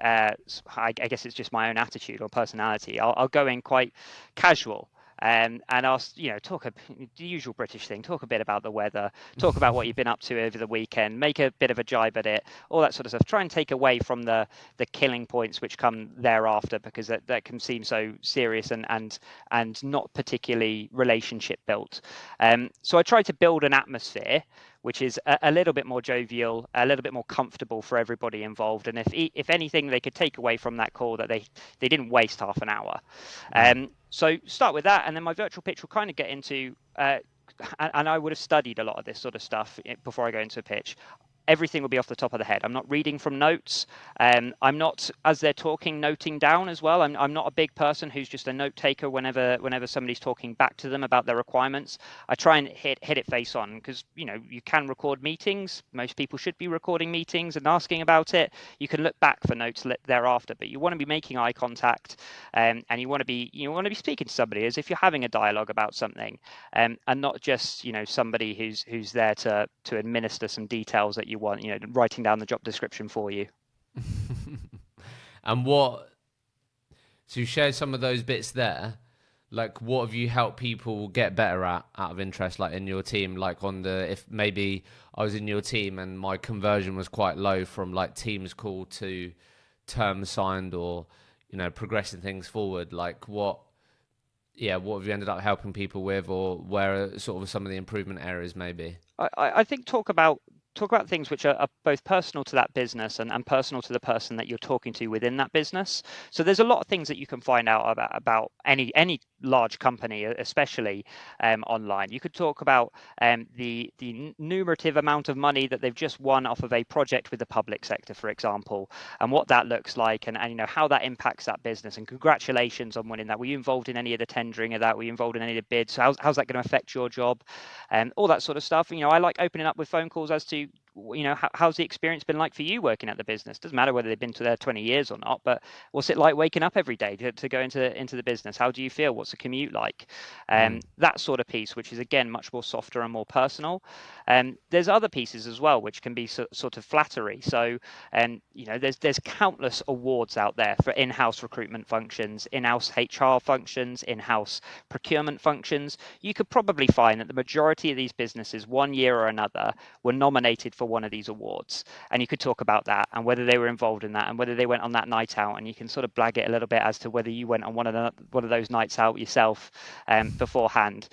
I guess it's just my own attitude or personality. I'll go in quite casual. And I'll talk the usual British thing, talk a bit about the weather, talk about what you've been up to over the weekend, make a bit of a jibe at it, all that sort of stuff. Try and take away from the killing points which come thereafter, because that can seem so serious and not particularly relationship built. So I try to build an atmosphere which is a little bit more jovial, a little bit more comfortable for everybody involved. And if anything, they could take away from that call that they didn't waste half an hour. So start with that, and then my virtual pitch will kind of get into, and I would have studied a lot of this sort of stuff before I go into a pitch. Everything will be off the top of the head. I'm not reading from notes. I'm not, as they're talking, noting down as well. I'm not a big person who's just a note taker whenever somebody's talking back to them about their requirements. I try and hit it face on, because you can record meetings. Most people should be recording meetings and asking about it. You can look back for notes thereafter, but you want to be making eye contact, and you want to be speaking to somebody as if you're having a dialogue about something, and not just somebody who's there to administer some details that you want, writing down the job description for you. And so you shared some of those bits there. Like, what have you helped people get better at, out of interest, like in your team? Like if maybe I was in your team and my conversion was quite low from like Teams call to terms signed, or progressing things forward. Like what have you ended up helping people with, or where are sort of some of the improvement areas maybe? I think talk about talk about things which are both personal to that business and personal to the person that you're talking to within that business. So there's a lot of things that you can find out about any large company, especially online. You could talk about the numerative amount of money that they've just won off of a project with the public sector, for example, and what that looks like, and how that impacts that business. And congratulations on winning that. Were you involved in any of the tendering of that? Were you involved in any of the bids? How's that going to affect your job? And all that sort of stuff. I like opening up with phone calls as to how's the experience been like for you working at the business. Doesn't matter whether they've been to there 20 years or not, but what's it like waking up every day to go into the business? How do you feel? What's the commute like? That sort of piece, which is again much more softer and more personal. There's other pieces as well which can be sort of flattery. So there's countless awards out there for in-house recruitment functions, in-house HR functions, in-house procurement functions. You could probably find that the majority of these businesses, one year or another, were nominated for one of these awards, and you could talk about that and whether they were involved in that and whether they went on that night out, and you can sort of blag it a little bit as to whether you went on one of those nights out yourself beforehand.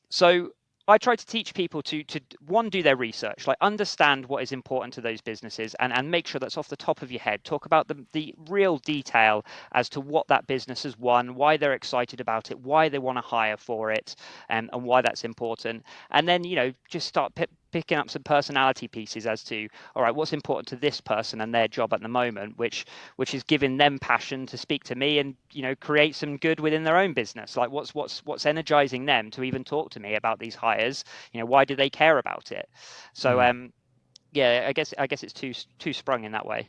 So I try to teach people to one, do their research, like understand what is important to those businesses, and make sure that's off the top of your head. Talk about the real detail as to what that business has won, why they're excited about it, why they want to hire for it, and why that's important. And then just start picking up some personality pieces as to, all right, what's important to this person and their job at the moment, which is giving them passion to speak to me and create some good within their own business. Like what's energizing them to even talk to me about these hires? Why do they care about it? So yeah, I guess it's too sprung in that way.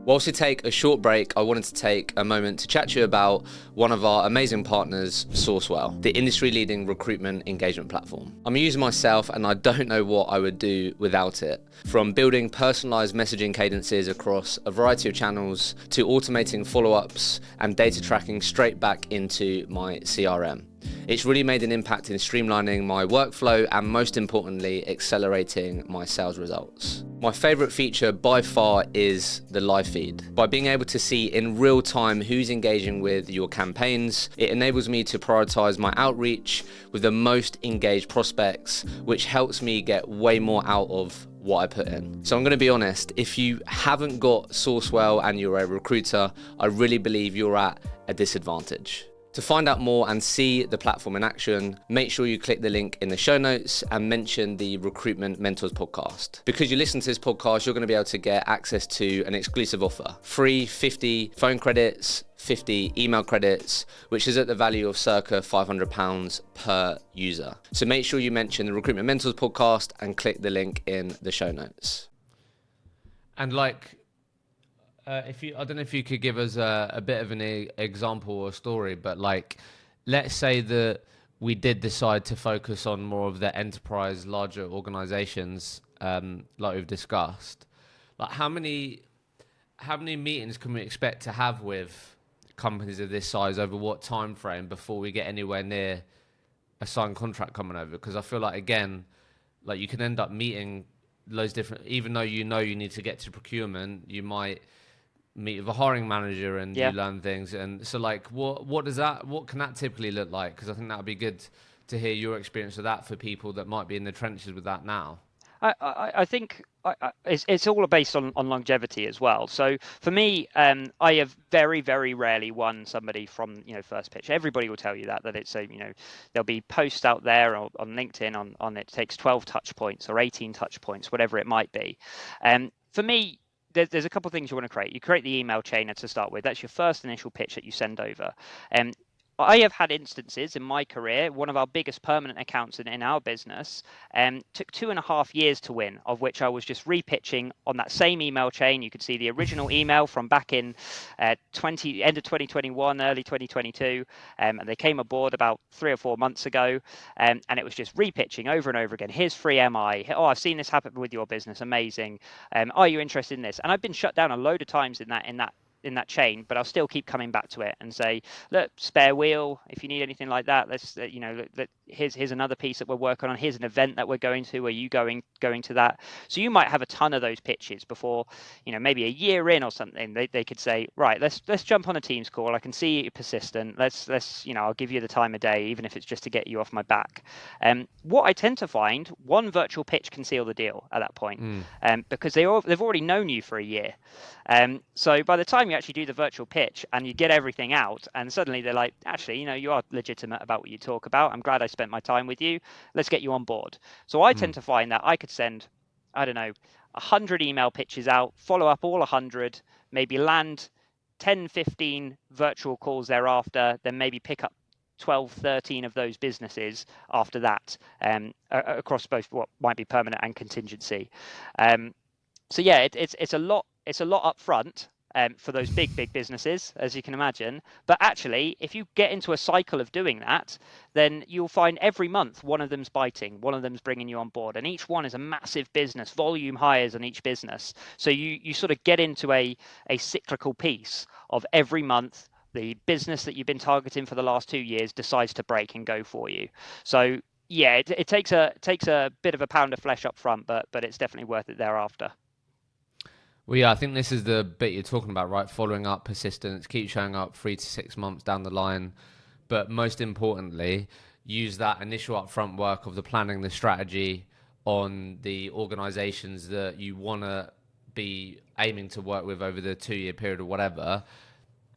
Whilst we take a short break, I wanted to take a moment to chat to you about one of our amazing partners, Sourcewell, the industry-leading recruitment engagement platform. I'm a user myself, and I don't know what I would do without it. From building personalized messaging cadences across a variety of channels to automating follow-ups and data tracking straight back into my CRM. It's really made an impact in streamlining my workflow and, most importantly, accelerating my sales results. My favorite feature by far is the live feed. By being able to see in real time who's engaging with your campaigns, it enables me to prioritize my outreach with the most engaged prospects, which helps me get way more out of what I put in. So I'm going to be honest, if you haven't got Sourcewell and you're a recruiter, I really believe you're at a disadvantage. To find out more and see the platform in action, make sure you click the link in the show notes and mention the Recruitment Mentors podcast. Because you listen to this podcast, you're going to be able to get access to an exclusive offer. Free 50 phone credits, 50 email credits, which is at the value of circa £500 per user. So make sure you mention the Recruitment Mentors podcast and click the link in the show notes. And I don't know if you could give us a bit of an example or story, but let's say that we did decide to focus on more of the enterprise, larger organizations, like we've discussed. Like how many meetings can we expect to have with companies of this size over what time frame before we get anywhere near a signed contract coming over? Because I feel like, again, you can end up meeting loads different, even though you need to get to procurement, you might meet with a hiring manager and you learn things. And so what can that typically look like? Because I think that would be good to hear your experience of that for people that might be in the trenches with that now. I think it's all based on longevity as well. So for me, I have very, very rarely won somebody from first pitch. Everybody will tell you that it's there'll be posts out there on LinkedIn on it takes 12 touch points or 18 touch points, whatever it might be. For me, there's a couple of things you want to create. You create the email chain to start with. That's your first initial pitch that you send over. I have had instances in my career, one of our biggest permanent accounts in our business took 2.5 years to win, of which I was just repitching on that same email chain. You could see the original email from back in end of 2021, early 2022, and they came aboard about 3 or 4 months ago, and it was just repitching over and over again. Here's free MI. Oh, I've seen this happen with your business. Amazing. Are you interested in this? And I've been shut down a load of times in that chain, but I'll still keep coming back to it and say, look, spare wheel, if you need anything like that, let's here's another piece that we're working on. Here's an event that we're going to. Are you going going to that. So you might have a ton of those pitches before, maybe a year in or something, they could say, right, let's jump on a Teams call. I can see you're persistent. Let's I'll give you the time of day, even if it's just to get you off my back. What I tend to find, one virtual pitch can seal the deal at that point, because they've already known you for a year. So by the time you actually do the virtual pitch and you get everything out, and suddenly they're like, actually, you are legitimate about what you talk about. I'm glad I spent my time with you. Let's get you on board. So I tend to find that I could send, I don't know, 100 email pitches out, follow up all 100, maybe land 10, 15 virtual calls thereafter, then maybe pick up 12, 13 of those businesses after that, across both what might be permanent and contingency. So yeah, it's a lot up front, for those big businesses, as you can imagine. But actually, if you get into a cycle of doing that, then you'll find every month one of them's biting, one of them's bringing you on board, and each one is a massive business, volume hires on each business. So you sort of get into a cyclical piece of every month. The business that you've been targeting for the last 2 years decides to break and go for you. So yeah, it takes a bit of a pound of flesh up front, but it's definitely worth it thereafter. Well, yeah, I think this is the bit you're talking about, right? Following up, persistence, keep showing up 3 to 6 months down the line. But most importantly, use that initial upfront work of the planning, the strategy on the organizations that you want to be aiming to work with over the 2-year period or whatever,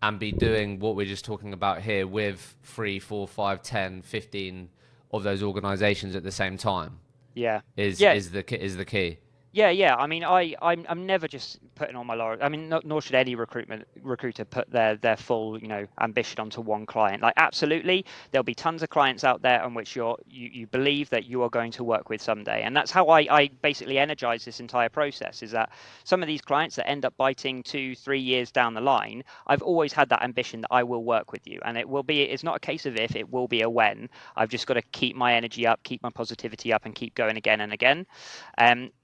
and be doing what we're just talking about here with 3, 4, 5, 10, 15 of those organizations at the same time. Yeah. Is the key. Yeah. I mean, I'm never just putting on my laurels. I mean, nor should any recruiter put their full, ambition onto one client. Like, absolutely, there'll be tons of clients out there on which you believe that you are going to work with someday, and that's how I basically energize this entire process. Is that some of these clients that end up biting 2-3 years down the line, I've always had that ambition that I will work with you, and it's not a case of if, it will be a when. I've just got to keep my energy up, keep my positivity up, and keep going again and again.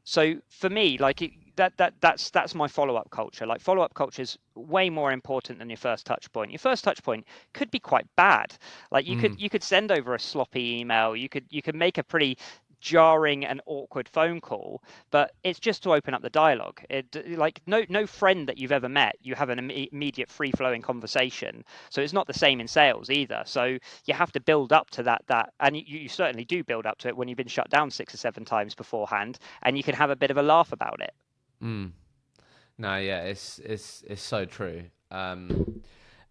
So for me, like, that's my follow-up culture. Like, follow-up culture is way more important than your first touch point. Your first touch point could be quite bad. Like, you could send over a sloppy email. You could make a pretty jarring and awkward phone call, but it's just to open up the dialogue. Like, no friend that you've ever met, you have an immediate free-flowing conversation. So it's not the same in sales either. So you have to build up to that, and you certainly do build up to it when you've been shut down 6 or 7 times beforehand, and you can have a bit of a laugh about it. No, yeah, it's so true. And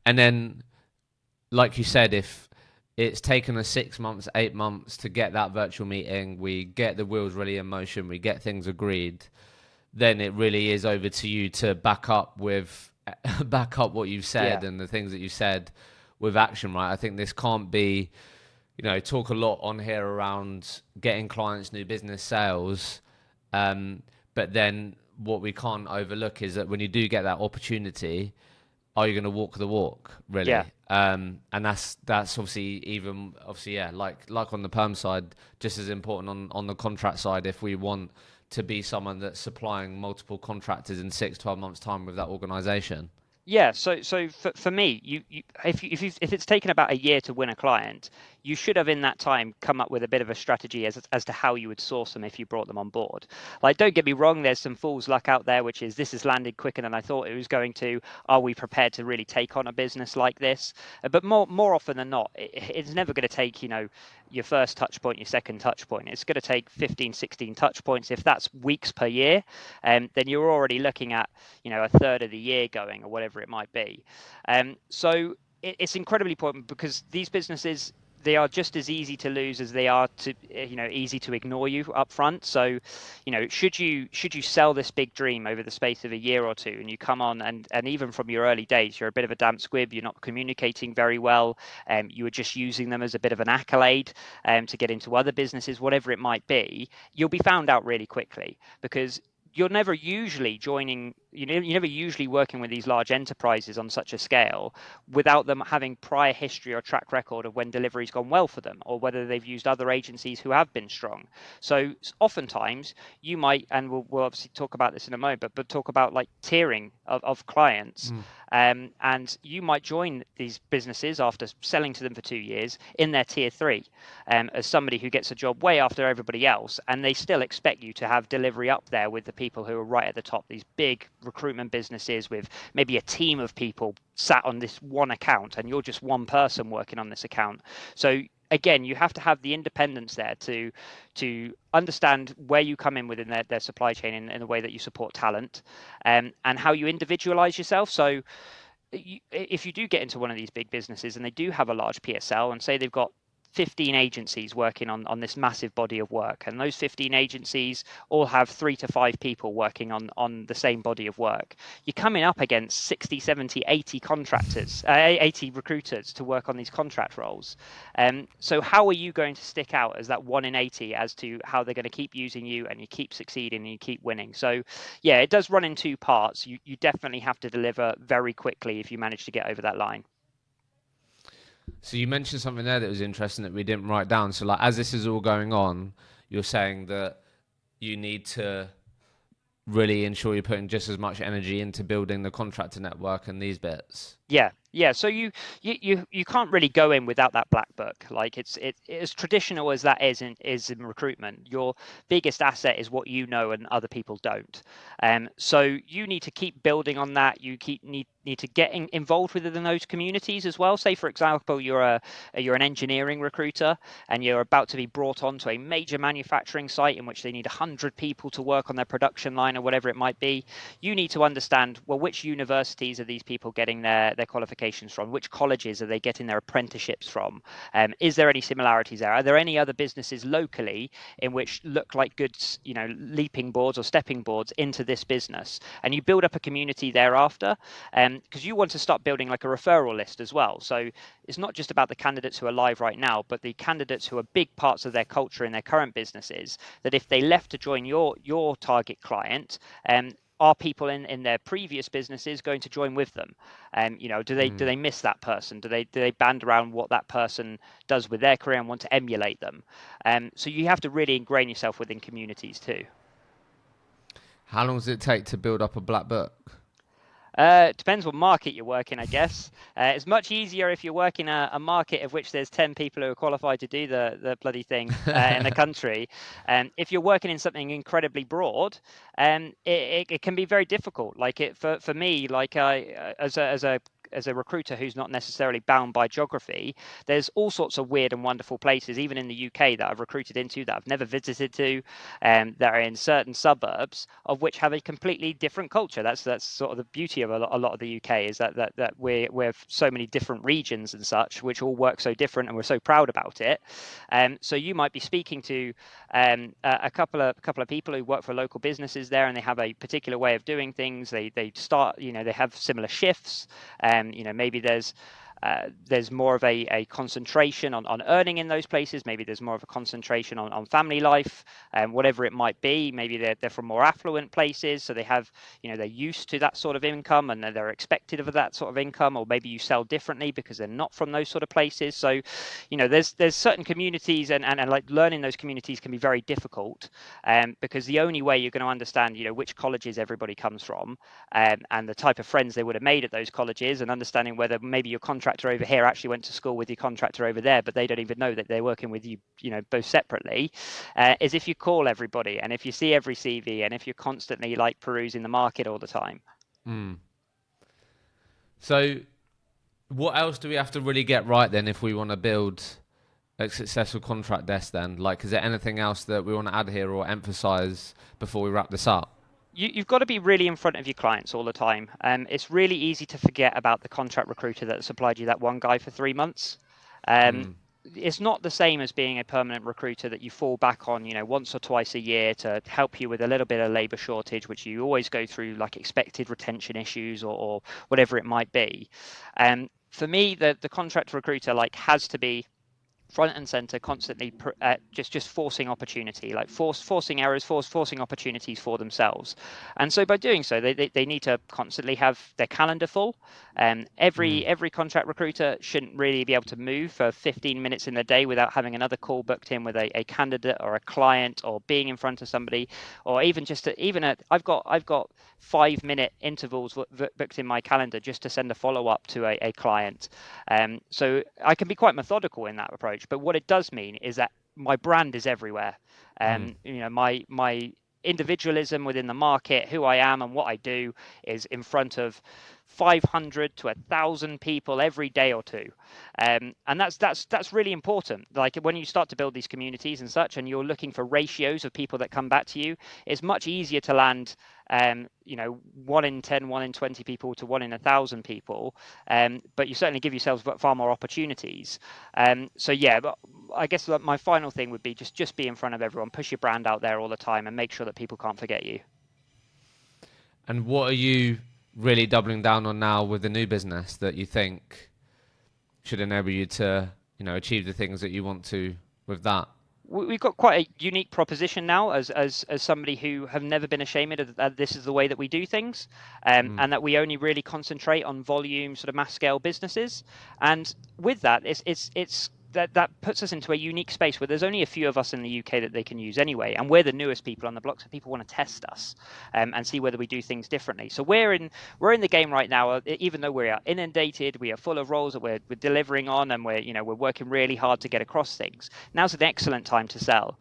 then, like you said, if it's taken us 6 months, 8 months to get that virtual meeting, we get the wheels really in motion, we get things agreed, then it really is over to you to back up what you've said and the things that you said with action, right? I think this can't be, talk a lot on here around getting clients, new business, sales, but then what we can't overlook is that when you do get that opportunity, are you going to walk the walk, really? Yeah. And that's obviously like on the perm side, just as important on the contract side. If we want to be someone that's supplying multiple contractors in 6-12 months time with that organization. Yeah, so for me, if it's taken about a year to win a client, you should have in that time come up with a bit of a strategy as to how you would source them if you brought them on board. Like, don't get me wrong, there's some fool's luck out there, which is this has landed quicker than I thought it was going to. Are we prepared to really take on a business like this? But more often than not, it's never going to take, your first touch point, your second touch point. It's going to take 15, 16 touch points. If that's weeks per year, then you're already looking at, a third of the year going, or whatever it might be. So it's incredibly important, because these businesses, they are just as easy to lose as they are to, easy to ignore you up front. So, should you sell this big dream over the space of a year or two, and you come on and even from your early days, you're a bit of a damp squib, you're not communicating very well, you were just using them as a bit of an accolade to get into other businesses, whatever it might be, you'll be found out really quickly, because you're never usually joining you're never usually working with these large enterprises on such a scale without them having prior history or track record of when delivery's gone well for them, or whether they've used other agencies who have been strong. So oftentimes you might, and we'll obviously talk about this in a moment, but talk about like tiering of clients. And you might join these businesses after selling to them for 2 years in their tier 3, as somebody who gets a job way after everybody else, and they still expect you to have delivery up there with the people who are right at the top, these big recruitment businesses with maybe a team of people sat on this one account, and you're just one person working on this account. So again, you have to have the independence there to understand where you come in within their supply chain in the way that you support talent, and how you individualize yourself. So if you do get into one of these big businesses and they do have a large PSL, and say they've got 15 agencies working on this massive body of work, and those 15 agencies all have 3 to 5 people working on the same body of work, you're coming up against 60, 70, 80 contractors, 80 recruiters to work on these contract roles. So how are you going to stick out as that 1 in 80 as to how they're going to keep using you and you keep succeeding and you keep winning? So yeah, it does run in 2 parts. You definitely have to deliver very quickly if you manage to get over that line. So you mentioned something there that was interesting that we didn't write down. So like, as this is all going on, you're saying that you need to really ensure you're putting just as much energy into building the contractor network and these bits. Yeah. So you can't really go in without that black book. Like it's as traditional as that is in recruitment. Your biggest asset is what you know and other people don't. So you need to keep building on that. You need to get involved within those communities as well. Say for example, you're an engineering recruiter and you're about to be brought onto a major manufacturing site in which they need 100 people to work on their production line or whatever it might be. You need to understand, well, which universities are these people getting their qualifications from? Which colleges are they getting their apprenticeships from? Is there any similarities there? Are there any other businesses locally in which look like good, leaping boards or stepping boards into this business? And you build up a community thereafter, because you want to start building like a referral list as well. So it's not just about the candidates who are live right now, but the candidates who are big parts of their culture in their current businesses, that if they left to join your target client, are people in their previous businesses going to join with them? Do they miss that person? Do they band around what that person does with their career and want to emulate them? So you have to really ingrain yourself within communities too. How long does it take to build up a black book? It depends what market you're working, I guess. It's much easier if you're working a market of which there's 10 people who are qualified to do the bloody thing in the country. If you're working in something incredibly broad, it can be very difficult. Like for me, like as a recruiter who's not necessarily bound by geography, there's all sorts of weird and wonderful places, even in the UK, that I've recruited into that I've never visited to, that are in certain suburbs of which have a completely different culture. That's sort of the beauty of a lot of the UK, is that we're so many different regions and such, which all work so different, and we're so proud about it. So you might be speaking to a couple of people who work for local businesses there, and they have a particular way of doing things. They start, they have similar shifts. Maybe there's more of a concentration on earning in those places. Maybe there's more of a concentration on family life, whatever it might be. Maybe they're from more affluent places, so they have, they're used to that sort of income and they're expected of that sort of income. Or maybe you sell differently because they're not from those sort of places. So, there's certain communities, and like learning those communities can be very difficult, because the only way you're going to understand, which colleges everybody comes from, and the type of friends they would have made at those colleges, and understanding whether maybe your contractor over here actually went to school with your contractor over there, but they don't even know that they're working with you, both separately, is if you call everybody, and if you see every CV, and if you're constantly like perusing the market all the time. So what else do we have to really get right then if we want to build a successful contract desk then? Like, is there anything else that we want to add here or emphasize before we wrap this up? You've got to be really in front of your clients all the time. It's really easy to forget about the contract recruiter that supplied you that one guy for 3 months. It's not the same as being a permanent recruiter that you fall back on, once or twice a year to help you with a little bit of labor shortage, which you always go through, like expected retention issues or whatever it might be. For me, the contract recruiter has to be front and center, constantly just forcing opportunity, like forcing errors, forcing opportunities for themselves. And so by doing so, they need to constantly have their calendar full. Every contract recruiter shouldn't really be able to move for 15 minutes in the day without having another call booked in with a candidate or a client, or being in front of somebody, or even just I've got 5-minute intervals booked in my calendar just to send a follow-up to a client. So I can be quite methodical in that approach, but what it does mean is that my brand is everywhere. My individualism within the market, who I am and what I do, is in front of 500 to 1,000 people every day or two, and that's really important. Like when you start to build these communities and such, and you're looking for ratios of people that come back to you, it's much easier to land 1 in 10, 1 in 20 people to 1 in 1,000 people, but you certainly give yourselves far more opportunities. So yeah, but I guess my final thing would be just be in front of everyone, push your brand out there all the time, and make sure that people can't forget you. And what are you really doubling down on now with the new business that you think should enable you to, achieve the things that you want to with that? We've got quite a unique proposition now as somebody who have never been ashamed of that this is the way that we do things, and that we only really concentrate on volume, sort of mass scale businesses. And with that, it's that puts us into a unique space where there's only a few of us in the UK that they can use anyway, and we're the newest people on the block, so people want to test us and see whether we do things differently. So we're in the game right now, even though we are inundated, we are full of roles that we're delivering on, and we're working really hard to get across things. Now's an excellent time to sell,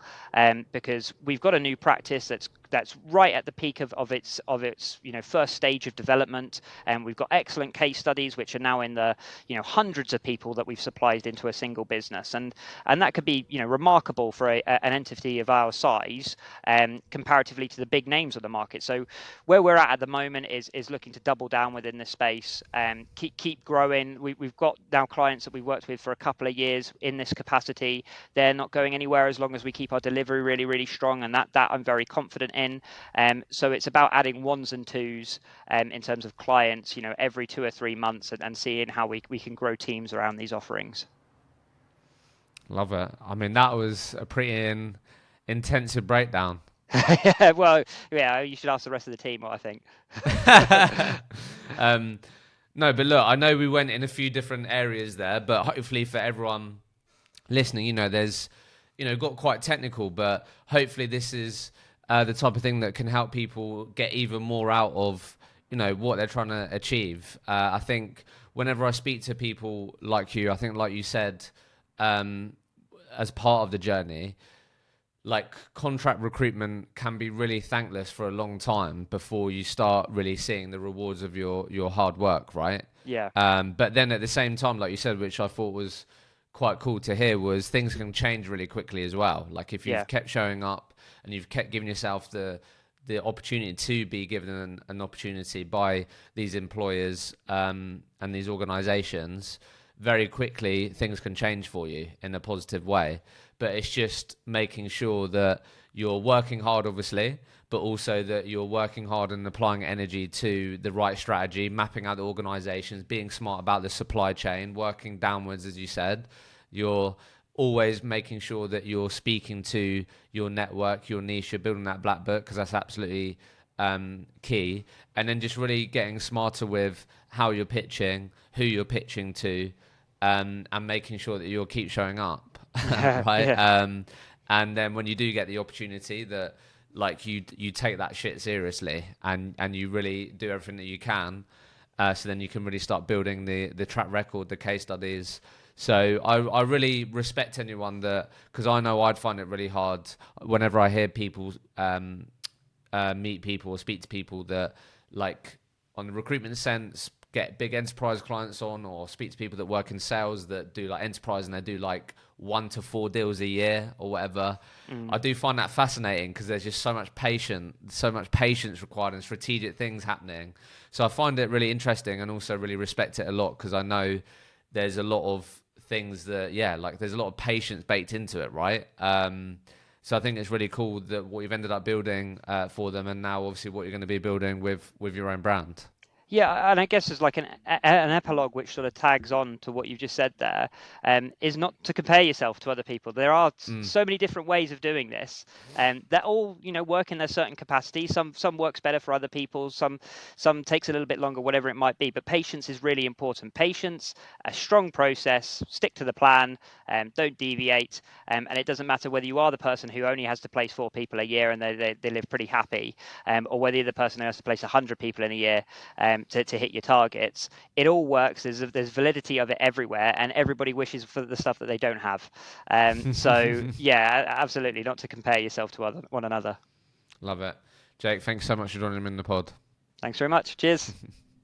because we've got a new practice that's right at the peak of its first stage of development, and we've got excellent case studies which are now in the hundreds of people that we've supplied into a single business, and that could be remarkable for an entity of our size, comparatively to the big names of the market. So where we're at the moment is looking to double down within this space and keep growing. We've got now clients that we've worked with for a couple of years in this capacity. They're not going anywhere as long as we keep our delivery really, really strong, and that I'm very confident in. So it's about adding ones and twos in terms of clients, every 2 or 3 months, and seeing how we can grow teams around these offerings. Love it. I mean, that was a pretty intensive breakdown. Yeah, well, yeah, you should ask the rest of the team what I think. No, but look, I know we went in a few different areas there, but hopefully for everyone listening, there's, got quite technical, but hopefully this is the type of thing that can help people get even more out of, what they're trying to achieve. I think whenever I speak to people like you, I think like you said, as part of the journey, like contract recruitment can be really thankless for a long time before you start really seeing the rewards of your hard work, right? Yeah. But then at the same time, like you said, which I thought was quite cool to hear, was things can change really quickly as well. Like if you've kept showing up and you've kept giving yourself the opportunity to be given an opportunity by these employers and these organizations, very quickly things can change for you in a positive way. But it's just making sure that you're working hard, obviously, but also that you're working hard and applying energy to the right strategy, mapping out the organizations, being smart about the supply chain, working downwards, as you said. You're always making sure that you're speaking to your network, your niche, you're building that black book, because that's absolutely key. And then just really getting smarter with how you're pitching, who you're pitching to, and making sure that you'll keep showing up. Right. Yeah. And then when you do get the opportunity, that like you take that shit seriously and you really do everything that you can, so then you can really start building the track record, the case studies. So I really respect anyone that, because I know I'd find it really hard whenever I hear people meet people or speak to people that, like, on the recruitment sense, get big enterprise clients on, or speak to people that work in sales that do like enterprise and they do like 1 to 4 deals a year or whatever. I do find that fascinating because there's just so much patience required and strategic things happening. So I find it really interesting and also really respect it a lot, because I know there's a lot of things that, there's a lot of patience baked into it, right? So I think it's really cool that what you've ended up building for them, and now obviously what you're going to be building with your own brand. Yeah, and I guess as like an epilogue which sort of tags on to what you've just said there, is not to compare yourself to other people. There are so many different ways of doing this, and that all work in their certain capacity. Some works better for other people. Some takes a little bit longer, whatever it might be. But patience is really important. Patience, a strong process, stick to the plan, don't deviate, and it doesn't matter whether you are the person who only has to place 4 people a year and they live pretty happy, or whether you're the person who has to place 100 people in a year. To hit your targets. It all works. There's validity of it everywhere, and everybody wishes for the stuff that they don't have. So yeah, absolutely, not to compare yourself to one another. Love it. Jake, thanks so much for joining me in the pod. Thanks very much. Cheers.